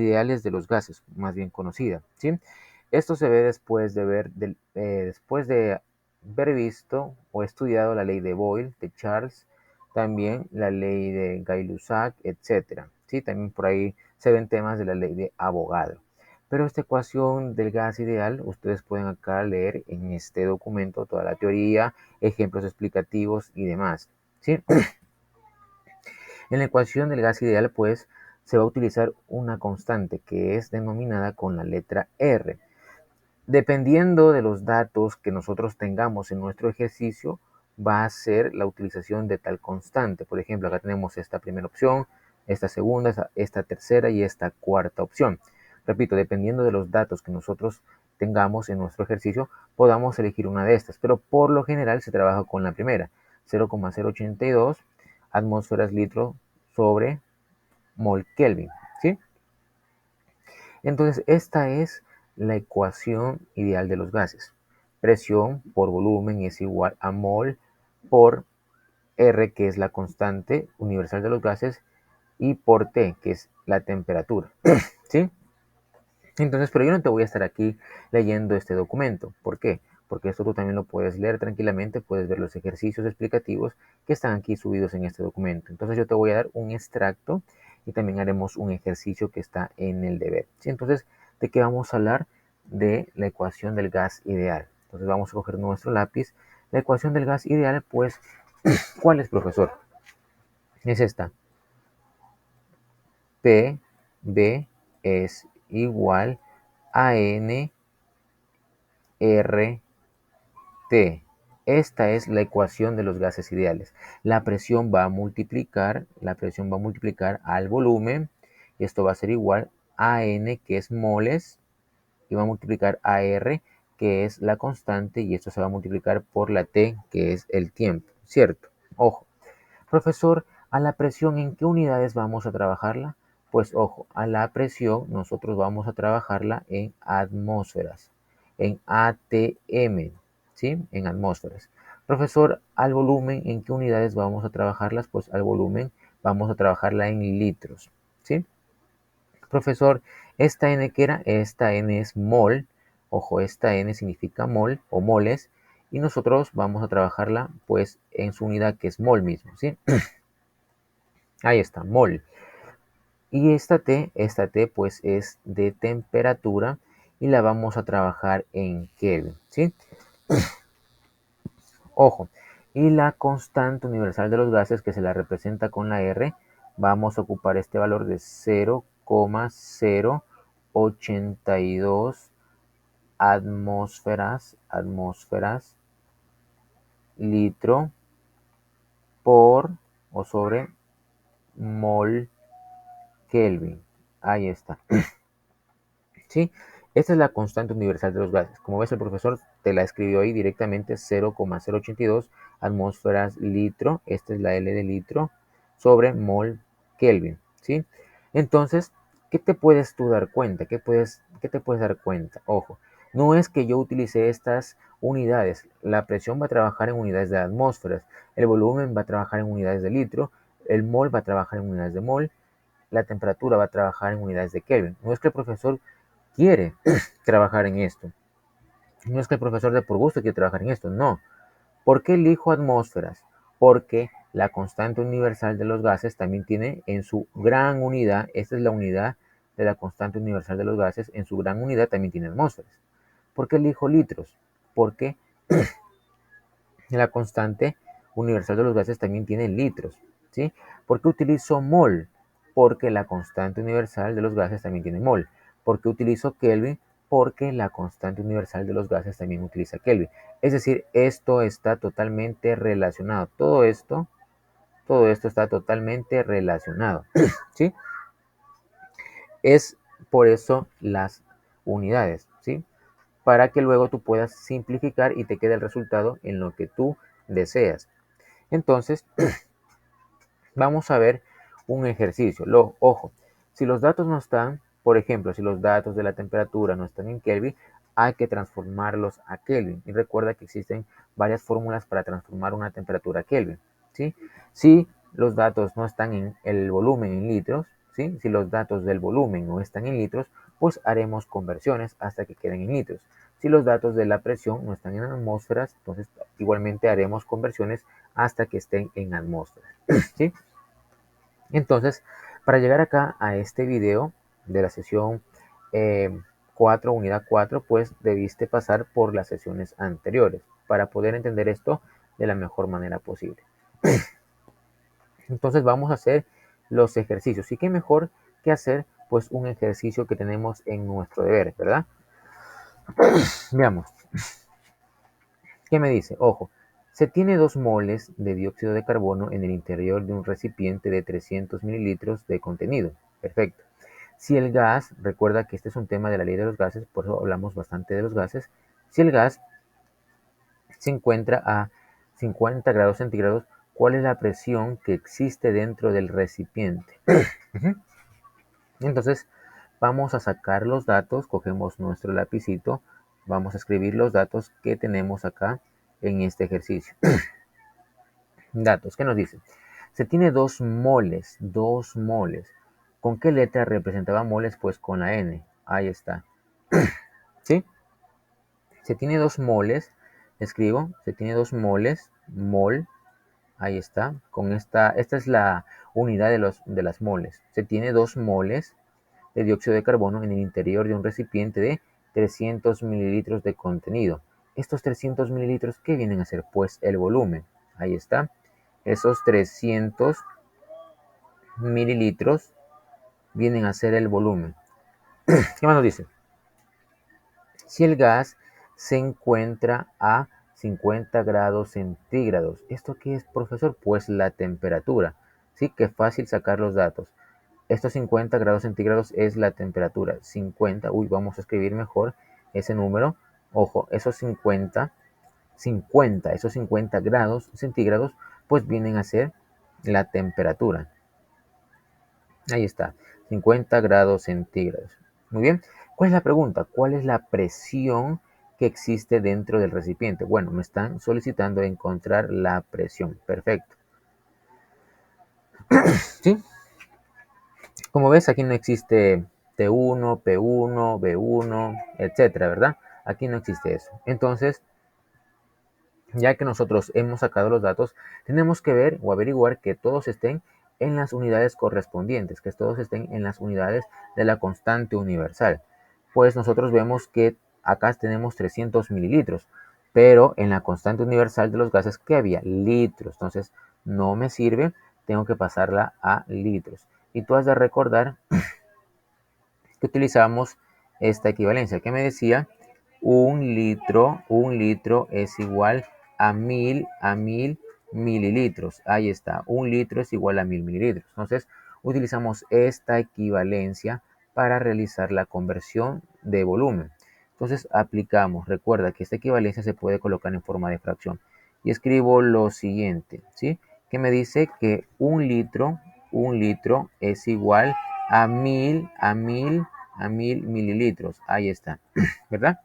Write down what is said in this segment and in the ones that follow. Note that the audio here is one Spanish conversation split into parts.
ideales de los gases, más bien conocida, ¿sí? Esto se ve después de haber visto o estudiado la ley de Boyle, de Charles, también la ley de Gay-Lussac, etc. ¿Sí? También por ahí se ven temas de la ley de Avogadro. Pero esta ecuación del gas ideal, ustedes pueden acá leer en este documento toda la teoría, ejemplos explicativos y demás, ¿sí? En la ecuación del gas ideal, pues, se va a utilizar una constante que es denominada con la letra R. Dependiendo de los datos que nosotros tengamos en nuestro ejercicio, va a ser la utilización de tal constante. Por ejemplo, acá tenemos esta primera opción, esta segunda, esta tercera y esta cuarta opción. Repito, dependiendo de los datos que nosotros tengamos en nuestro ejercicio, podamos elegir una de estas, pero por lo general se trabaja con la primera, 0,082 atmósferas litro sobre mol Kelvin, ¿sí? Entonces, esta es la ecuación ideal de los gases. Presión por volumen es igual a mol por R, que es la constante universal de los gases, y por T, que es la temperatura, ¿sí? Entonces, pero yo no te voy a estar aquí leyendo este documento. ¿Por qué? Porque esto tú también lo puedes leer tranquilamente, puedes ver los ejercicios explicativos que están aquí subidos en este documento. Entonces yo te voy a dar un extracto y también haremos un ejercicio que está en el deber. ¿Sí? Entonces, ¿de qué vamos a hablar? De la ecuación del gas ideal. Entonces vamos a coger nuestro lápiz. La ecuación del gas ideal, pues, ¿cuál es, profesor? Es esta. PB es igual a NRT. Esta es la ecuación de los gases ideales. La presión va a multiplicar al volumen, y esto va a ser igual a N, que es moles, y va a multiplicar a R, que es la constante, y esto se va a multiplicar por la T, que es el tiempo, ¿cierto? Ojo, profesor, ¿a la presión en qué unidades vamos a trabajarla? Pues ojo, a la presión nosotros vamos a trabajarla en atmósferas, en ATM, ¿sí? En atmósferas. Profesor, ¿al volumen en qué unidades vamos a trabajarlas? Pues al volumen vamos a trabajarla en litros, ¿sí? Profesor, esta N que era, esta N es mol, ojo, esta N significa mol o moles, y nosotros vamos a trabajarla pues en su unidad que es mol mismo, ¿sí? Ahí está, mol. Y esta T pues es de temperatura y la vamos a trabajar en Kelvin, ¿sí? Ojo, y la constante universal de los gases que se la representa con la R, vamos a ocupar este valor de 0,082 atmósferas litro por o sobre mol Kelvin. Ahí está. ¿Sí? Esta es la constante universal de los gases. Como ves, el profesor te la escribió ahí directamente, 0,082 atmósferas litro. Esta es la L de litro sobre mol Kelvin, ¿sí? Entonces, ¿qué te puedes tú dar cuenta? ¿Qué te puedes dar cuenta? Ojo, no es que yo utilice estas unidades. La presión va a trabajar en unidades de atmósferas. El volumen va a trabajar en unidades de litro. El mol va a trabajar en unidades de mol. La temperatura va a trabajar en unidades de Kelvin. No es que el profesor quiere trabajar en esto. No es que el profesor de por gusto quiere trabajar en esto, no. ¿Por qué elijo atmósferas? Porque la constante universal de los gases también tiene en su gran unidad, esta es la unidad de la constante universal de los gases, en su gran unidad también tiene atmósferas. ¿Por qué elijo litros? Porque la constante universal de los gases también tiene litros, ¿sí? ¿Por qué utilizo mol? Porque la constante universal de los gases también tiene mol. ¿Por qué utilizo Kelvin? Porque la constante universal de los gases también utiliza Kelvin. Es decir, esto está totalmente relacionado. Todo esto está totalmente relacionado, ¿sí? Es por eso las unidades, ¿sí? Para que luego tú puedas simplificar y te quede el resultado en lo que tú deseas. Entonces, vamos a ver un ejercicio. Ojo, si los datos no están, por ejemplo, si los datos de la temperatura no están en Kelvin, hay que transformarlos a Kelvin. Y recuerda que existen varias fórmulas para transformar una temperatura a Kelvin, ¿sí? Si los datos no están en el volumen en litros, ¿sí? Si los datos del volumen no están en litros, pues haremos conversiones hasta que queden en litros. Si los datos de la presión no están en atmósferas, entonces igualmente haremos conversiones hasta que estén en atmósferas, ¿sí? Entonces, para llegar acá a este video de la sesión 4, unidad 4, pues debiste pasar por las sesiones anteriores para poder entender esto de la mejor manera posible. Entonces vamos a hacer los ejercicios. ¿Y qué mejor que hacer pues un ejercicio que tenemos en nuestro deber, ¿verdad? Veamos. ¿Qué me dice? Ojo, se tiene 2 moles de dióxido de carbono en el interior de un recipiente de 300 mililitros de contenido. Perfecto. Si el gas, recuerda que este es un tema de la ley de los gases, por eso hablamos bastante de los gases. Si el gas se encuentra a 50 grados centígrados, ¿cuál es la presión que existe dentro del recipiente? Entonces, vamos a sacar los datos, cogemos nuestro lapicito, vamos a escribir los datos que tenemos acá en este ejercicio. Datos, ¿qué nos dice? Se tiene 2 moles, 2 moles. ¿Con qué letra representaba moles? Pues con la N. Ahí está. ¿Sí? Se tiene 2 moles, escribo, se tiene 2 moles, mol, ahí está. Con esta es la unidad de las moles. Se tiene 2 moles de dióxido de carbono en el interior de un recipiente de 300 mililitros de contenido. Estos 300 mililitros, ¿qué vienen a ser? Pues el volumen. Ahí está. Esos 300 mililitros vienen a ser el volumen. ¿Qué más nos dice? Si el gas se encuentra a 50 grados centígrados. ¿Esto qué es, profesor? Pues la temperatura. Sí, que fácil sacar los datos. Estos 50 grados centígrados es la temperatura. 50, vamos a escribir mejor ese número. Ojo, esos 50 grados centígrados, pues vienen a ser la temperatura. Ahí está, 50 grados centígrados. Muy bien. ¿Cuál es la pregunta? ¿Cuál es la presión que existe dentro del recipiente? Bueno, me están solicitando encontrar la presión. Perfecto. ¿Sí? Como ves, aquí no existe T1, P1, B1, etcétera, ¿verdad? Aquí no existe eso. Entonces, ya que nosotros hemos sacado los datos, tenemos que ver o averiguar que todos estén en las unidades correspondientes, que todos estén en las unidades de la constante universal. Pues nosotros vemos que acá tenemos 300 mililitros, pero en la constante universal de los gases, ¿qué había? Litros. Entonces, no me sirve, tengo que pasarla a litros. Y tú has de recordar que utilizamos esta equivalencia que me decía un litro es igual a mil mililitros. Ahí está, un litro es igual a 1000 mililitros. Entonces, utilizamos esta equivalencia para realizar la conversión de volumen. Entonces, aplicamos, recuerda que esta equivalencia se puede colocar en forma de fracción. Y escribo lo siguiente, ¿sí? Que me dice que un litro es igual a mil mililitros. Ahí está, ¿verdad?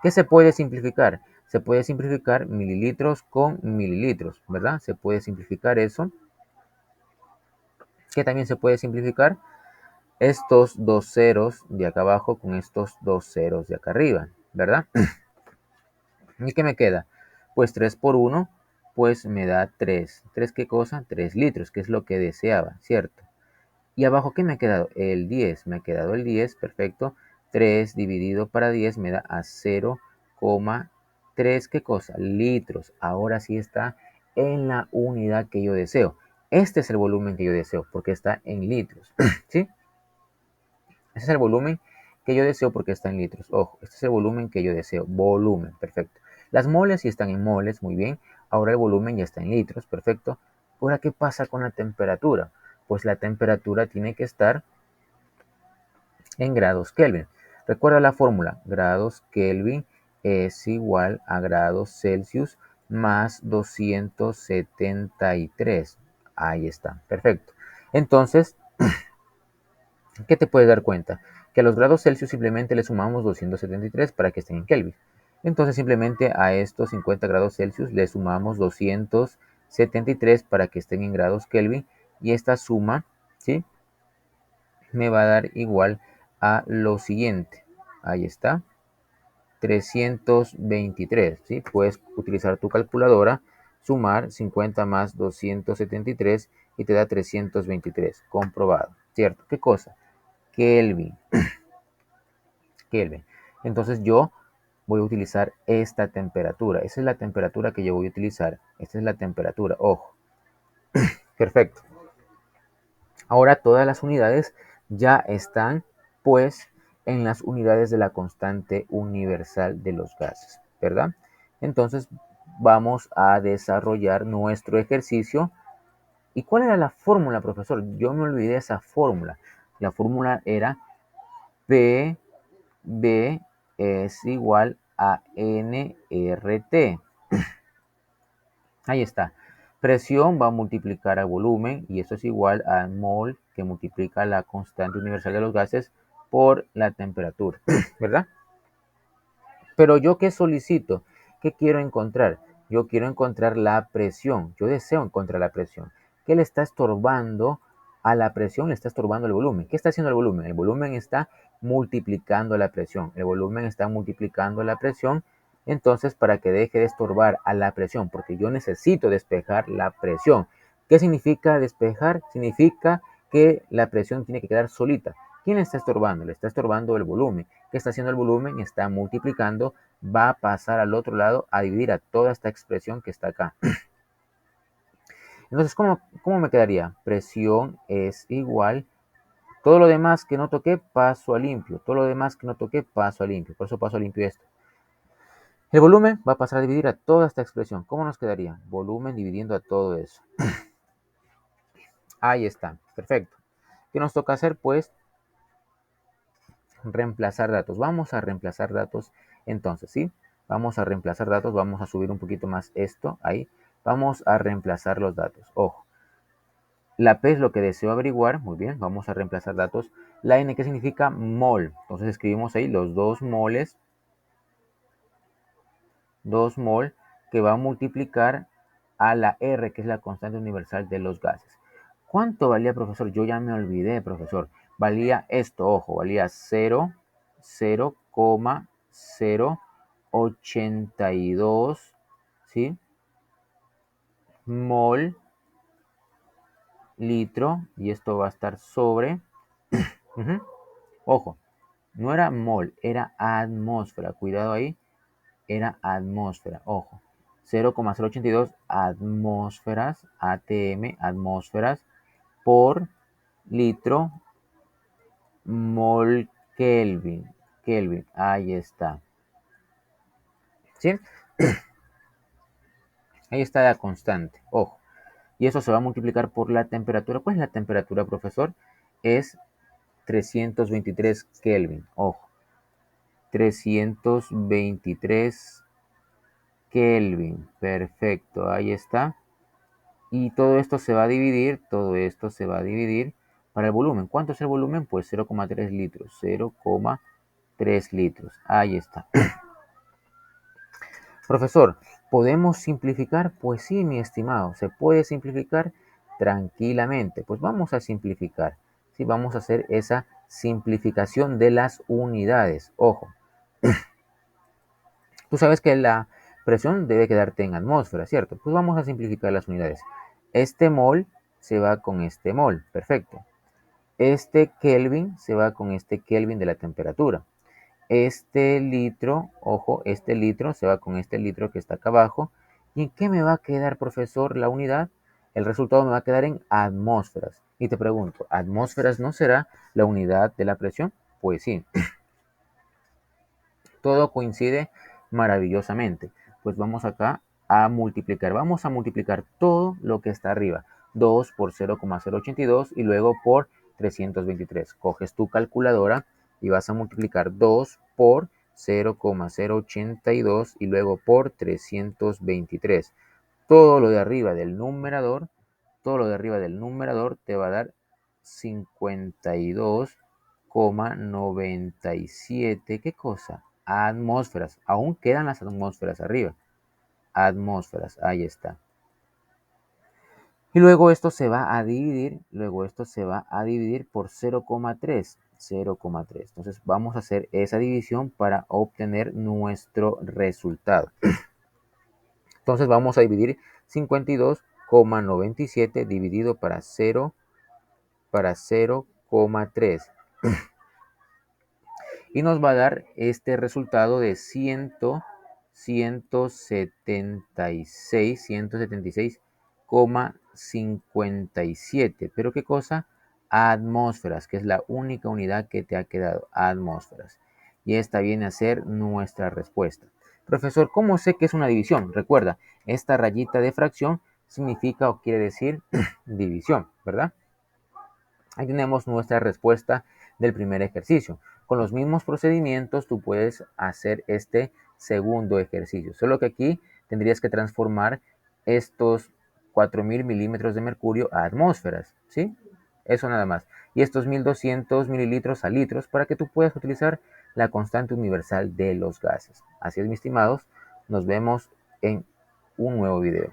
¿Qué se puede simplificar? Se puede simplificar mililitros con mililitros, ¿verdad? Se puede simplificar eso. ¿Qué también se puede simplificar? Estos 2 ceros de acá abajo con estos 2 ceros de acá arriba, ¿verdad? ¿Y qué me queda? Pues 3 por 1, pues me da 3. ¿3 qué cosa? 3 litros, que es lo que deseaba, ¿cierto? Y abajo, ¿qué me ha quedado? El 10. Me ha quedado el 10, perfecto. 3 dividido para 10 me da a 0,3, ¿qué cosa? Litros. Ahora sí está en la unidad que yo deseo. Este es el volumen que yo deseo, porque está en litros. ¿Sí? Ese es el volumen que yo deseo porque está en litros. Ojo, este es el volumen que yo deseo. Volumen, perfecto. Las moles sí están en moles, muy bien. Ahora el volumen ya está en litros, perfecto. Ahora, ¿qué pasa con la temperatura? Pues la temperatura tiene que estar en grados Kelvin. Recuerda la fórmula, grados Kelvin es igual a grados Celsius más 273. Ahí está, perfecto. Entonces, ¿qué te puedes dar cuenta? Que a los grados Celsius simplemente le sumamos 273 para que estén en Kelvin. Entonces simplemente a estos 50 grados Celsius le sumamos 273 para que estén en grados Kelvin y esta suma, ¿sí? me va a dar igual a lo siguiente. Ahí está. 323, ¿sí? Puedes utilizar tu calculadora, sumar 50 más 273 y te da 323, comprobado, ¿cierto? ¿Qué cosa? Kelvin, Kelvin. Entonces yo voy a utilizar esta temperatura, esa es la temperatura que yo voy a utilizar, esta es la temperatura, ojo, perfecto. Ahora todas las unidades ya están, pues, en las unidades de la constante universal de los gases, ¿verdad? Entonces, vamos a desarrollar nuestro ejercicio. ¿Y cuál era la fórmula, profesor? Yo me olvidé esa fórmula. La fórmula era PB es igual a nRT. Ahí está. Presión va a multiplicar a volumen y eso es igual a mol que multiplica la constante universal de los gases por la temperatura, ¿verdad? Pero yo qué solicito, ¿qué quiero encontrar? Yo quiero encontrar la presión, yo deseo encontrar la presión. ¿Qué le está estorbando a la presión? Le está estorbando el volumen. ¿Qué está haciendo el volumen? El volumen está multiplicando la presión. El volumen está multiplicando la presión. Entonces, para que deje de estorbar a la presión, porque yo necesito despejar la presión. ¿Qué significa despejar? Significa que la presión tiene que quedar solita. ¿Quién le está estorbando? Le está estorbando el volumen. ¿Qué está haciendo el volumen? Está multiplicando, va a pasar al otro lado a dividir a toda esta expresión que está acá. Entonces, ¿cómo me quedaría? Presión es igual. Todo lo demás que no toqué, paso a limpio. Todo lo demás que no toqué, paso a limpio. Por eso paso a limpio esto. El volumen va a pasar a dividir a toda esta expresión. ¿Cómo nos quedaría? Volumen dividiendo a todo eso. Ahí está. Perfecto. ¿Qué nos toca hacer? Pues reemplazar datos. Vamos a reemplazar datos entonces, ¿sí? Vamos a reemplazar datos, vamos a subir un poquito más esto, ahí. Vamos a reemplazar los datos. Ojo, la P es lo que deseo averiguar, muy bien, vamos a reemplazar datos. La N, ¿qué significa? Mol. Entonces escribimos ahí los 2 moles, 2 mol, que va a multiplicar a la R, que es la constante universal de los gases. ¿Cuánto valía, profesor? Yo ya me olvidé, profesor. Valía esto, ojo, valía 0,082, ¿sí? Mol, litro, y esto va a estar sobre, ojo, no era mol, era atmósfera, cuidado ahí, era atmósfera, ojo, 0,082 atmósferas, ATM, atmósferas, por litro mol Kelvin. Kelvin, ahí está. ¿Sí? Ahí está la constante, ojo. Y eso se va a multiplicar por la temperatura. ¿Cuál es la temperatura, profesor? Es 323 Kelvin, ojo. 323 Kelvin, perfecto, ahí está. Y todo esto se va a dividir, todo esto se va a dividir para el volumen. ¿Cuánto es el volumen? Pues 0,3 litros, 0,3 litros, ahí está. Profesor, ¿podemos simplificar? Pues sí, mi estimado, se puede simplificar tranquilamente. Pues vamos a simplificar. Sí, vamos a hacer esa simplificación de las unidades. Ojo, tú sabes que la presión debe quedarte en atmósfera, ¿cierto? Pues vamos a simplificar las unidades. Este mol se va con este mol, perfecto. Este Kelvin se va con este Kelvin de la temperatura. Este litro, ojo, este litro se va con este litro que está acá abajo. ¿Y en qué me va a quedar, profesor, la unidad? El resultado me va a quedar en atmósferas. Y te pregunto, ¿atmósferas no será la unidad de la presión? Pues sí, todo coincide maravillosamente. Pues vamos acá a multiplicar. Vamos a multiplicar todo lo que está arriba. 2 por 0,082 y luego por 323. Coges tu calculadora y vas a multiplicar 2 por 0,082 y luego por 323. Todo lo de arriba del numerador, todo lo de arriba del numerador te va a dar 52,97. ¿Qué cosa? Atmósferas. Aún quedan las atmósferas arriba. Atmósferas, ahí está. Y luego esto se va a dividir, por 0,3. 0,3. Entonces vamos a hacer esa división para obtener nuestro resultado. Entonces vamos a dividir 52,97 dividido para 0,3. Y nos va a dar este resultado de 176,57. ¿Pero qué cosa? Atmósferas, que es la única unidad que te ha quedado, atmósferas. Y esta viene a ser nuestra respuesta. Profesor, ¿cómo sé que es una división? Recuerda, esta rayita de fracción significa o quiere decir división, ¿verdad? Ahí tenemos nuestra respuesta del primer ejercicio. Con los mismos procedimientos tú puedes hacer este segundo ejercicio, solo que aquí tendrías que transformar estos 4000 milímetros de mercurio a atmósferas, ¿sí? Eso nada más. Y estos 1200 mililitros a litros para que tú puedas utilizar la constante universal de los gases. Así es, mis estimados, nos vemos en un nuevo video.